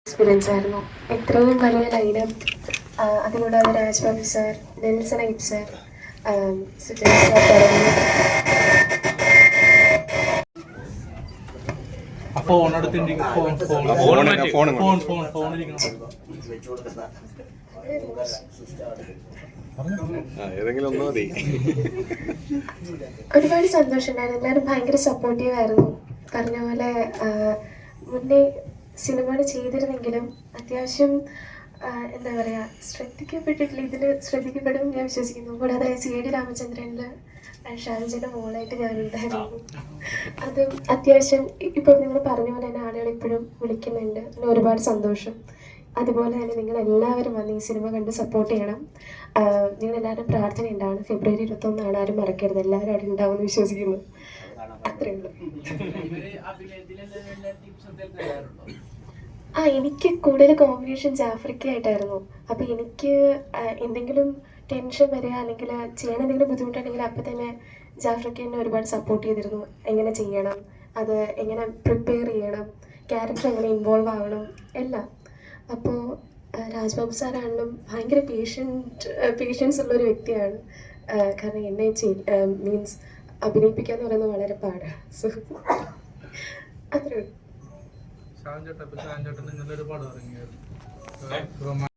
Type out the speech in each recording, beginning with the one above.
Experience ആയിരുന്നു. ഇത്രയും വലിയ ലൈനപ്പ്, അതിലൂടെ രാജ്ബാബു സാർ, നെൽസൺ ഐബ് സാർ, സുജയ് സാർ തുടങ്ങി ഒരുപാട് സന്തോഷമുണ്ടായിരുന്നു. എല്ലാവരും ഭയങ്കര സപ്പോർട്ടീവ് ആയിരുന്നു. പറഞ്ഞ പോലെ മുന്നേ സിനിമകൾ ചെയ്തിരുന്നെങ്കിലും അത്യാവശ്യം എന്താ പറയുക, ശ്രദ്ധിക്കപ്പെട്ടിട്ടില്ല. ഇതിൽ ശ്രദ്ധിക്കപ്പെടും ഞാൻ വിശ്വസിക്കുന്നു. കൂടാതെ CID രാമചന്ദ്രനിൽ ഷാരുജിൻ്റെ മോളായിട്ട് ഞാനുണ്ടായിരുന്നു. അത് അത്യാവശ്യം ഇപ്പം നിങ്ങൾ പറഞ്ഞ പോലെ തന്നെ ആളുകൾ ഇപ്പോഴും വിളിക്കുന്നുണ്ട്. അതിന് ഒരുപാട് സന്തോഷം. അതുപോലെ തന്നെ നിങ്ങളെല്ലാവരും വന്ന് ഈ സിനിമ കണ്ട് സപ്പോർട്ട് ചെയ്യണം. നിങ്ങളെല്ലാവരും പ്രാർത്ഥന ഉണ്ടാവണം. February 21 ആരും മറക്കരുത്. എല്ലാവരും അവിടെ ഉണ്ടാവുമെന്ന് വിശ്വസിക്കുന്നു. അത്രേ ഉള്ളൂ. എനിക്ക് കൂടുതൽ കോമ്പിനേഷൻ ജാഫ്രിക്കയായിട്ടായിരുന്നു. അപ്പോൾ എനിക്ക് എന്തെങ്കിലും ടെൻഷൻ വരിക അല്ലെങ്കിൽ ചെയ്യാൻ എന്തെങ്കിലും ബുദ്ധിമുട്ടുണ്ടെങ്കിൽ അപ്പം തന്നെ ജാഫ്രിക്ക എന്നെ ഒരുപാട് സപ്പോർട്ട് ചെയ്തിരുന്നു. എങ്ങനെ ചെയ്യണം, അത് എങ്ങനെ പ്രിപ്പയർ ചെയ്യണം, ക്യാരക്ടർ എങ്ങനെ ഇൻവോൾവ് ആവണം, എല്ലാം. അപ്പോൾ രാജ്ബാബു സാറാണെങ്കിലും ഭയങ്കര പേഷ്യൻസ് ഉള്ളൊരു വ്യക്തിയാണ്. കാരണം എന്നെ മീൻസ് അഭിനയിപ്പിക്കുക എന്ന് പറയുന്നത് വളരെ പാടാണ്. സോ അത്രേ ഉള്ളൂ.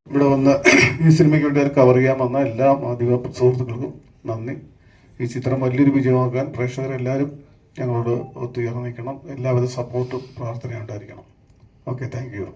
ഇവിടെ വന്ന് ഈ സിനിമയ്ക്ക് വേണ്ടി കവർ ചെയ്യാൻ വന്ന എല്ലാ മാധ്യമ സുഹൃത്തുക്കൾക്കും നന്ദി. ഈ ചിത്രം വലിയൊരു വിജയമാക്കാൻ പ്രേക്ഷകരെല്ലാവരും ഞങ്ങളോട് ഒത്തുയർന്ന് നിൽക്കണം. എല്ലാവിധ സപ്പോർട്ടും പ്രാർത്ഥനയും ഉണ്ടായിരിക്കണം. Okay, thank you.